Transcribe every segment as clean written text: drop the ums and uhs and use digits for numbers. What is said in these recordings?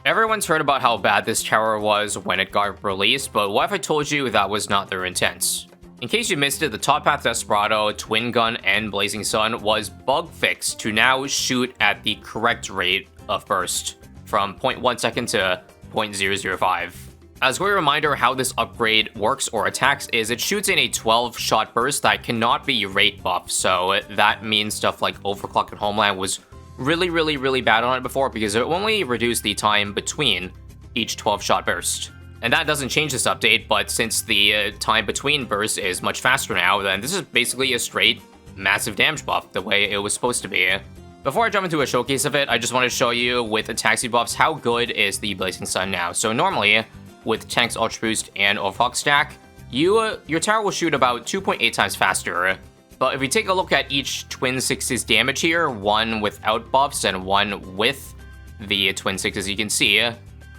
Everyone's heard about how bad this tower was when it got released, but what if I told you that was not their intent? In case you missed it, the top path Desperado, Twin Gun, and Blazing Sun was bug fixed to now shoot at the correct rate of burst, from 0.1 second to 0.005. As a quick reminder, how this upgrade works or attacks is it shoots in a 12-shot burst that cannot be rate buffed, so that means stuff like Overclock and Homeland was really bad on it before because it only reduced the time between each 12-shot burst. And that doesn't change this update, but since the time between bursts is much faster now, then this is basically a straight massive damage buff the way it was supposed to be. Before I jump into a showcase of it, I just want to show you with the taxi buffs how good is the Blazing Sun now. So normally, with Tank's Ultra Boost and Overclock stack, your tower will shoot about 2.8 times faster. But if we take a look at each Twin Sixes damage here, one without buffs and one with the Twin Sixes, you can see,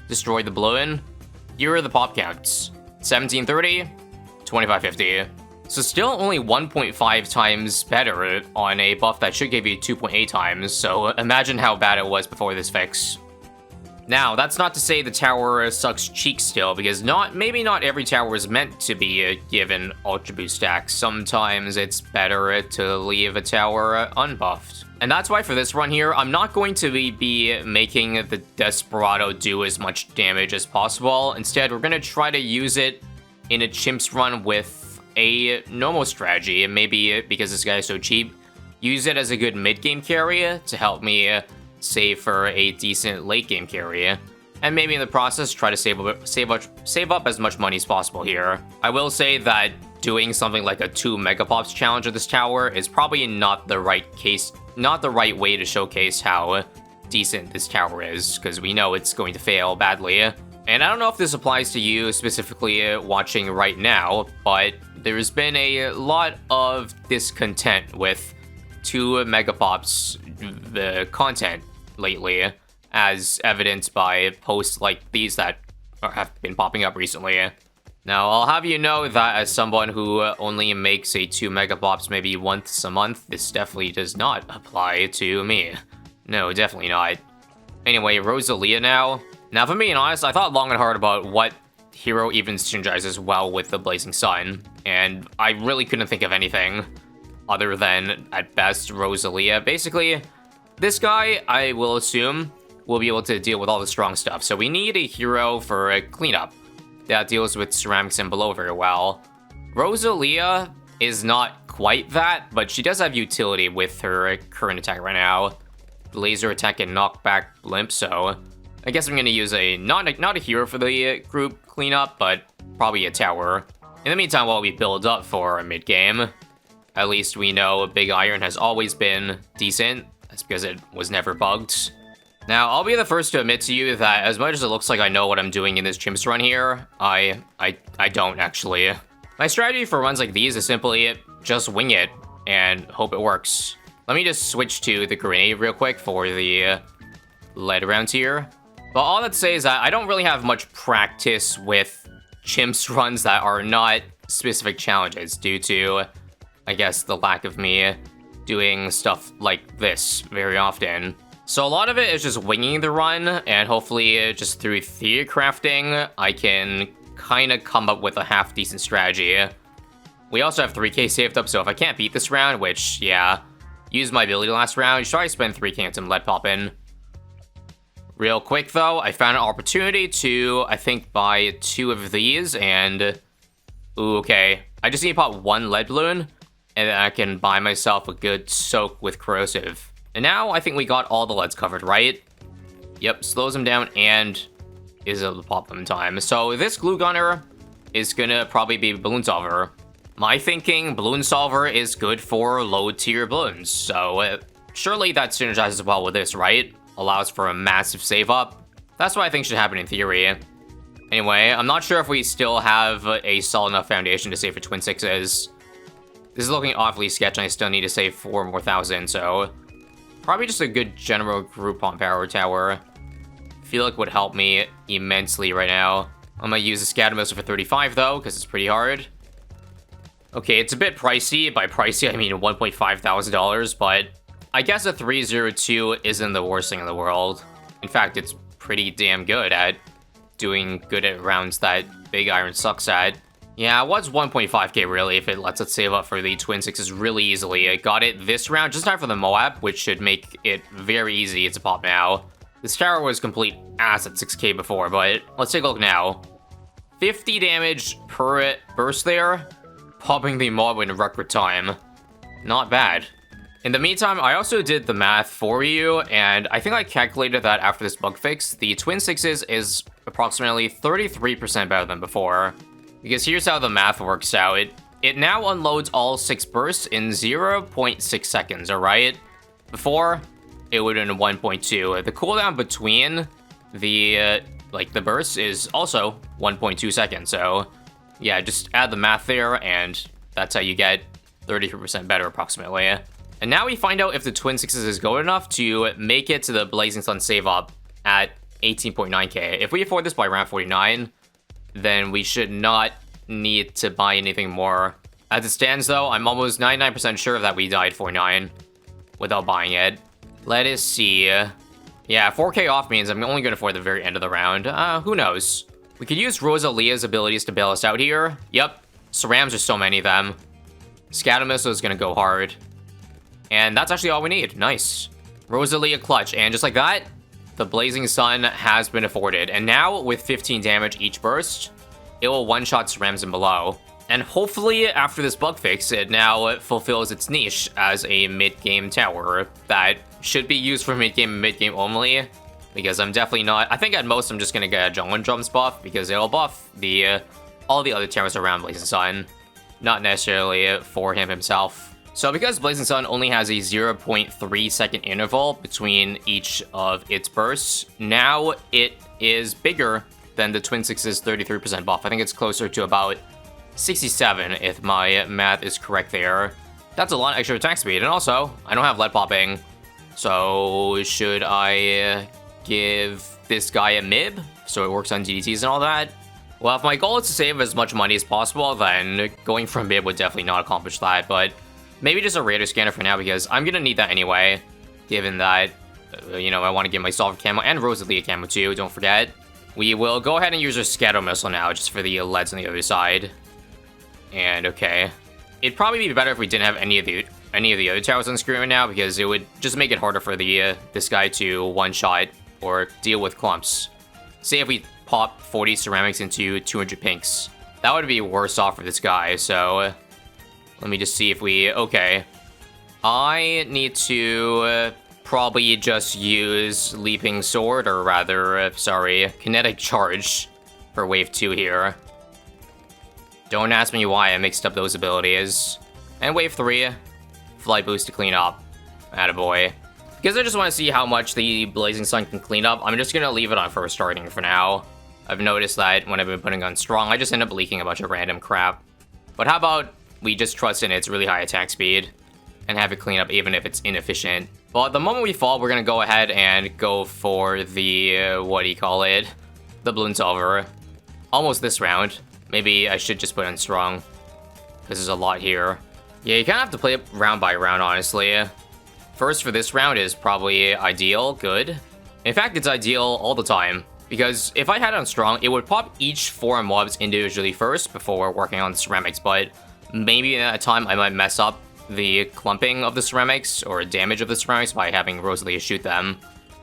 destroy the Bloon. Here are the pop counts. 1730, 2550. So still only 1.5 times better on a buff that should give you 2.8 times, so imagine how bad it was before this fix. Now, that's not to say the tower sucks cheeks still, because maybe not every tower is meant to be given Ultra Boost stacks. Sometimes it's better to leave a tower unbuffed. And that's why for this run here, I'm not going to be making the Desperado do as much damage as possible. Instead, we're going to try to use it in a Chimps run with a normal strategy, and maybe because this guy is so cheap, use it as a good mid-game carry to help me save for a decent late-game carry, and maybe in the process try to save up as much money as possible here. I will say that doing something like a 2 Megapops challenge of this tower is probably not the right way to showcase how decent this tower is, because we know it's going to fail badly. And I don't know if this applies to you specifically watching right now, but there's been a lot of discontent with 2 Megapops content lately, as evidenced by posts like these that have been popping up recently. Now, I'll have you know that as someone who only makes a 2 Megapops maybe once a month, this definitely does not apply to me. No, definitely not. Anyway, Rosalia now. Now, if I'm being honest, I thought long and hard about what hero even synergizes well with the Blazing Sun, and I really couldn't think of anything other than, at best, Rosalia. Basically, this guy, I will assume, will be able to deal with all the strong stuff. So we need a hero for a cleanup that deals with ceramics and below very well. Rosalia is not quite that, but she does have utility with her current attack right now. Laser attack and knockback blimp, so I guess I'm going to use not a hero for the group cleanup, but probably a tower. In the meantime, while we build up for a mid-game, at least we know Big Iron has always been decent. That's because it was never bugged. Now, I'll be the first to admit to you that as much as it looks like I know what I'm doing in this Chimps run here, I don't actually. My strategy for runs like these is simply just wing it and hope it works. Let me just switch to the grenade real quick for the lead rounds here. But all that to say is that I don't really have much practice with Chimps runs that are not specific challenges due to, I guess, the lack of me doing stuff like this very often. So a lot of it is just winging the run, and hopefully just through theory crafting, I can kind of come up with a half-decent strategy. We also have 3k saved up, so if I can't beat this round, which, yeah, use my ability last round, you should probably spend 3k on some lead poppin'. Real quick, though, I found an opportunity to, I think, buy 2 of these, and ooh, okay. I just need to pop 1 lead balloon, and then I can buy myself a good soak with corrosive. And now I think we got all the leads covered, right? Yep, slows them down and is able to pop them in time. So this glue gunner is gonna probably be Bloon Solver. My thinking, Bloon Solver is good for low tier balloons, so surely that synergizes well with this, right? Allows for a massive save up. That's what I think should happen in theory. Anyway, I'm not sure if we still have a solid enough foundation to save for Twin Sixes. This is looking awfully sketchy, and I still need to save 4 more thousand, so probably just a good general Groupon power tower. Feel like would help me immensely right now. I'm gonna use the scatter missile for 35 though, because it's pretty hard. Okay, it's a bit pricey. By pricey, I mean $1,500, but I guess a 302 isn't the worst thing in the world. In fact, it's pretty damn good at doing good at rounds that Big Iron sucks at. Yeah, it was 1.5k really if it lets us save up for the Twin Sixes really easily. I got it this round just in time for the Moab, which should make it very easy to pop now. This tower was complete ass at 6k before, but let's take a look now. 50 damage per burst there, popping the mob in record time. Not bad. In the meantime, I also did the math for you, and I think I calculated that after this bug fix, the Twin Sixes is approximately 33% better than before. Because here's how the math works out. It now unloads all 6 bursts in 0.6 seconds, alright? Before, it would have been 1.2. The cooldown between the bursts is also 1.2 seconds, so yeah, just add the math there, and that's how you get 33% better approximately. And now we find out if the Twin Sixes is good enough to make it to the Blazing Sun save up at 18.9k. If we afford this by round 49, then we should not need to buy anything more. As it stands though, I'm almost 99% sure that we died 49 without buying it. Let us see. Yeah, 4k off means I'm only going to afford the very end of the round. Who knows? We could use Rosalia's abilities to bail us out here. Yep, Cerams, there's so many of them. Scatter Missile is going to go hard. And that's actually all we need. Nice. Rosalia clutch, and just like that, the Blazing Sun has been afforded. And now, with 15 damage each burst, it will one-shot Cerams and below. And hopefully, after this bug fix, it now fulfills its niche as a mid-game tower that should be used for mid-game and mid-game only. Because I'm definitely not... I think at most I'm just going to get a Jungle Drums buff, because it'll buff all the other towers around Blazing Sun. Not necessarily for him himself. So because Blazing Sun only has a 0.3 second interval between each of its bursts, now it is bigger than the Twin Sixes 33% buff. I think it's closer to about 67 if my math is correct there. That's a lot extra attack speed, and also, I don't have lead popping. So should I give this guy a MIB so it works on DDTs and all that? Well, if my goal is to save as much money as possible, then going for MIB would definitely not accomplish that, but maybe just a Raider Scanner for now, because I'm gonna need that anyway, given that, I want to get my Solver Camo and Rosalia Camo too, don't forget. We will go ahead and use our Scatter Missile now, just for the leads on the other side. And, okay. It'd probably be better if we didn't have any of the other towers on screen right now, because it would just make it harder for this guy to one-shot or deal with clumps. Say if we pop 40 ceramics into 200 pinks. That would be worse off for this guy, so... let me just see if we... okay. I need to probably just use Leaping Sword, or rather, Kinetic Charge for Wave 2 here. Don't ask me why I mixed up those abilities. And Wave 3, Flight Boost to clean up. Attaboy. Because I just want to see how much the Blazing Sun can clean up, I'm just going to leave it on first starting for now. I've noticed that when I've been putting on Strong, I just end up leaking a bunch of random crap. But how about we just trust in its really high attack speed and have it clean up even if it's inefficient. But the moment we fall, we're going to go ahead and go for the, the Bloon Solver. Almost this round. Maybe I should just put in Strong. This is a lot here. Yeah, you kind of have to play it round by round, honestly. First for this round is probably ideal, good. In fact, it's ideal all the time. Because if I had it on Strong, it would pop each 4 mobs individually first before working on the ceramics, but maybe at a time I might mess up the clumping of the ceramics or damage of the ceramics by having Rosalia shoot them,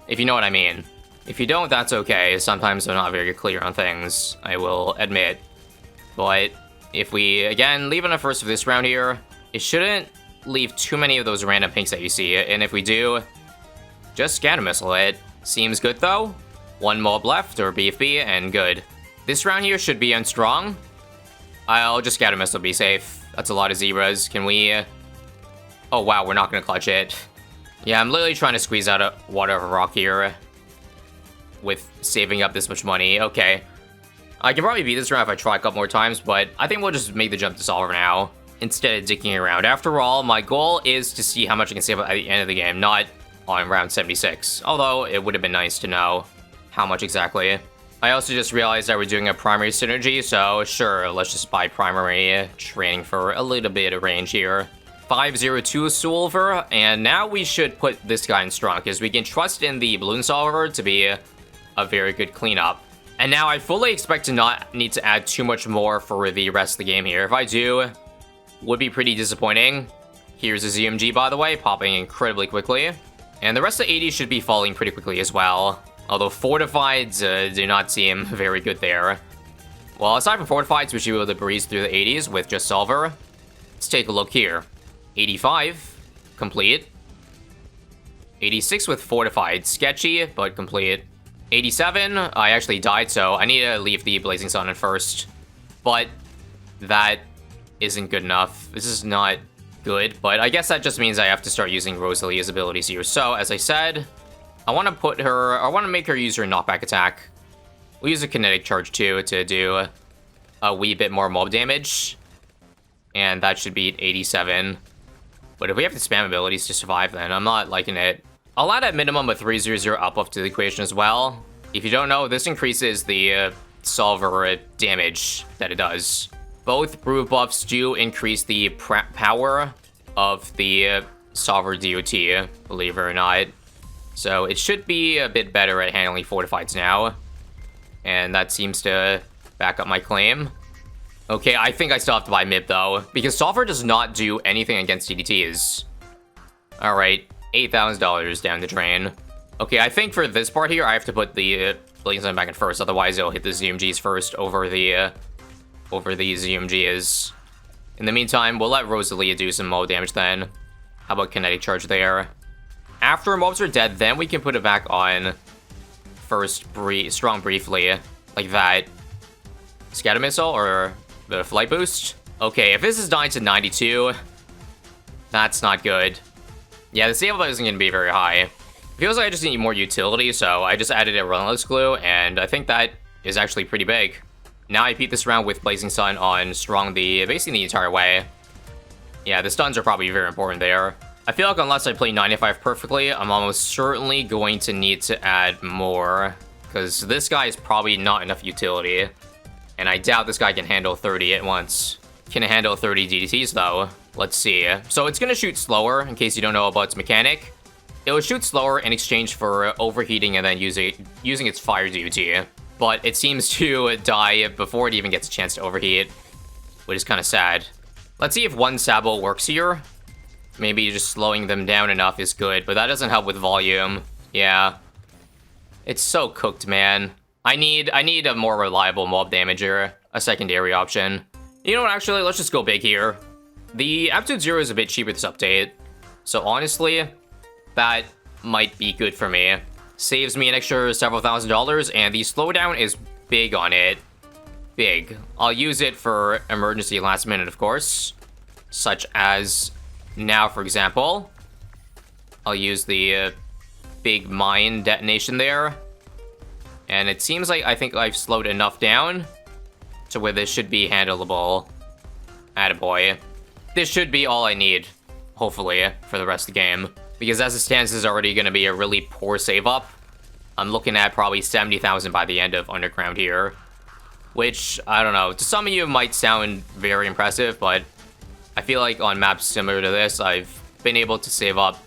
if you know what I mean. If you don't, that's okay. Sometimes I'm not very clear on things, I will admit. But if we, again, leave it on first for this round here, it shouldn't leave too many of those random pinks that you see, and if we do, just Scatter Missile it. Seems good though. 1 mob left, or BFB, and good. This round here should be on Strong. I'll just Scatter Missile, be safe. That's a lot of zebras. Can we... oh wow, we're not gonna clutch it. Yeah, I'm literally trying to squeeze out a water of a rock here with saving up this much money. Okay. I can probably beat this round if I try a couple more times, but I think we'll just make the jump to Solver now instead of dicking around. After all, my goal is to see how much I can save up at the end of the game, not on round 76. Although, it would have been nice to know how much exactly. I also just realized that we're doing a primary synergy, so sure, let's just buy primary training for a little bit of range here. 502 Solver, and now we should put this guy in Strong, because we can trust in the Bloon Solver to be a very good cleanup. And now I fully expect to not need to add too much more for the rest of the game here. If I do, would be pretty disappointing. Here's a ZMG, by the way, popping incredibly quickly. And the rest of the 80s should be falling pretty quickly as well. Although Fortifieds do not seem very good there. Well, aside from Fortifieds, we should be able to breeze through the 80s with just Solver. Let's take a look here. 85, complete. 86 with Fortified, sketchy, but complete. 87, I actually died, so I need to leave the Blazing Sun in first. But that isn't good enough. This is not good, but I guess that just means I have to start using Rosalie's abilities here. So, as I said, I want to make her use her knockback attack. We'll use a kinetic charge too to do a wee bit more mob damage. And that should be 87. But if we have to spam abilities to survive, then I'm not liking it. I'll add at minimum a 300 uplift to the equation as well. If you don't know, this increases the Solver damage that it does. Both brew buffs do increase the power of the Solver DOT, believe it or not. So it should be a bit better at handling Fortifieds now. And that seems to back up my claim. Okay, I think I still have to buy MIB though, because Solver does not do anything against DDTs. Alright, $8,000 down the drain. Okay, I think for this part here, I have to put the Blazing Sun back in first, otherwise it'll hit the ZMGs first over the ZMGs. In the meantime, we'll let Rosalia do some mob damage then. How about kinetic charge there? After mobs are dead, then we can put it back on first strong briefly, like that. Scatter missile or the flight boost? Okay, if this is dying to 92, that's not good. Yeah, the save isn't going to be very high. It feels like I just need more utility, so I just added a Relentless Glue, and I think that is actually pretty big. Now I beat this round with Blazing Sun on strong basically the entire way. Yeah, the stuns are probably very important there. I feel like unless I play 95 perfectly, I'm almost certainly going to need to add more, because this guy is probably not enough utility. And I doubt this guy can handle 30 at once. Can it handle 30 DDTs though? Let's see. So it's gonna shoot slower, in case you don't know about its mechanic. It will shoot slower in exchange for overheating and then using its fire DOT. But it seems to die before it even gets a chance to overheat, which is kind of sad. Let's see if one Sabo works here. Maybe just slowing them down enough is good, but that doesn't help with volume. Yeah. It's so cooked, man. I need a more reliable mob damager, a secondary option. You know what, actually, let's just go big here. The Aptitude 0 is a bit cheaper this update, so honestly, that might be good for me. Saves me an extra several $1,000s, and the slowdown is big on it. Big. I'll use it for emergency last minute, of course. Such as now, for example. I'll use the big mine detonation there. And it seems like I think I've slowed enough down to where this should be handleable. Attaboy. This should be all I need, hopefully, for the rest of the game. Because as it stands, this is already going to be a really poor save up. I'm looking at probably 70,000 by the end of Underground here. Which, I don't know, to some of you might sound very impressive, but I feel like on maps similar to this, I've been able to save up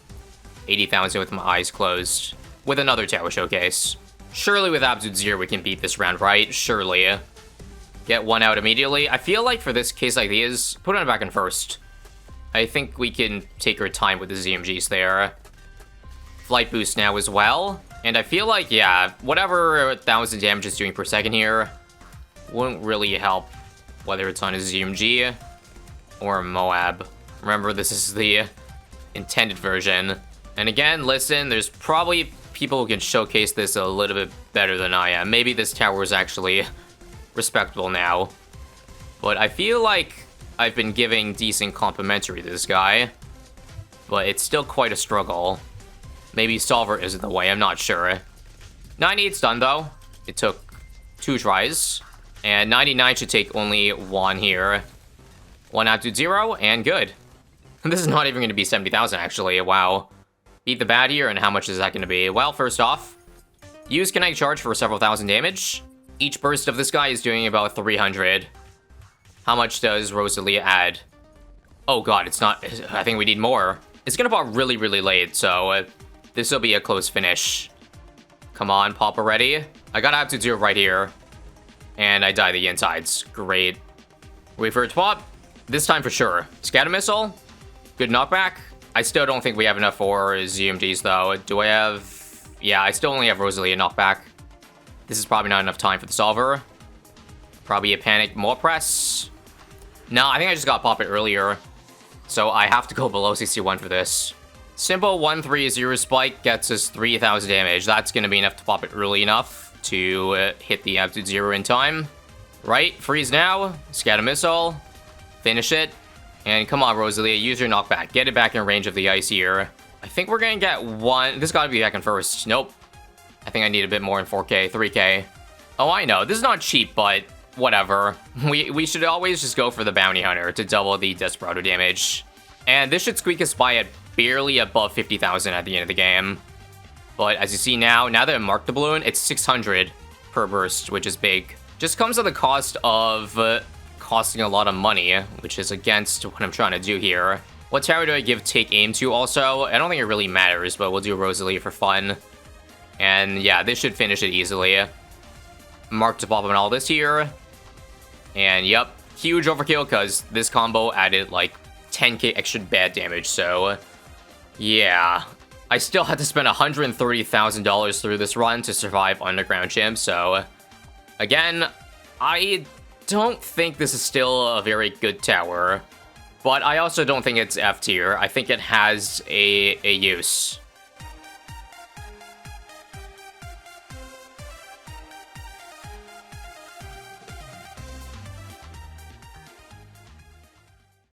80,000 with my eyes closed. With another Tower Showcase. Surely with Absolute Zero we can beat this round, right? Surely. Get one out immediately. I feel like for this case like this, put it back in first. I think we can take our time with the ZMGs there. Flight boost now as well. And I feel like, yeah, whatever 1,000 damage is doing per second here won't really help, whether it's on a ZMG or a Moab. Remember, this is the intended version. And again, listen, there's probably people who can showcase this a little bit better than I am. Maybe this tower is actually respectable now. But I feel like I've been giving decent complimentary to this guy. But it's still quite a struggle. Maybe Solver isn't the way, I'm not sure. 98's done though. It took 2 tries. And 99 should take only 1 here. 1 out to 0, and good. This is not even going to be 70,000 actually, wow. Beat the bad here, and how much is that going to be? Well, first off, use Kinetic Charge for several thousand damage. Each burst of this guy is doing about 300. How much does Rosalia add? Oh god, it's not... I think we need more. It's going to pop really, really late, so this will be a close finish. Come on, pop already. I gotta have to do it right here. And I die the insides. Great. Wait for it to pop. This time for sure. Scatter missile. Good knockback. I still don't think we have enough for ZMGs though. Do I have... Yeah, I still only have Rosalia knockback. This is probably not enough time for the solver. Probably a panic more press. No, I think I just got pop it earlier. So I have to go below 61 for this. Simple 130 spike gets us 3000 damage. That's going to be enough to pop it early enough to hit the absolute 0 in time. Right, freeze now. Scatter missile. Finish it. And come on, Rosalia, use your knockback. Get it back in range of the ice here. I think we're going to get one. This got to be back in first. Nope. I think I need a bit more in 4K, 3K. Oh, I know. This is not cheap, but whatever. We should always just go for the Bounty Hunter to double the Desperado damage. And this should squeak us by at barely above 50,000 at the end of the game. But as you see now that I marked the balloon, it's 600 per burst, which is big. Just comes at the cost of costing a lot of money, which is against what I'm trying to do here. What tower do I give take aim to also? I don't think it really matters, but we'll do Rosalie for fun. And yeah, this should finish it easily. Mark to pop on all this here. And yep, huge overkill because this combo added like 10k extra bad damage, so yeah. I still had to spend $130,000 through this run to survive Underground Gym, so again, I don't think this is still a very good tower, but I also don't think it's F tier. I think it has a use.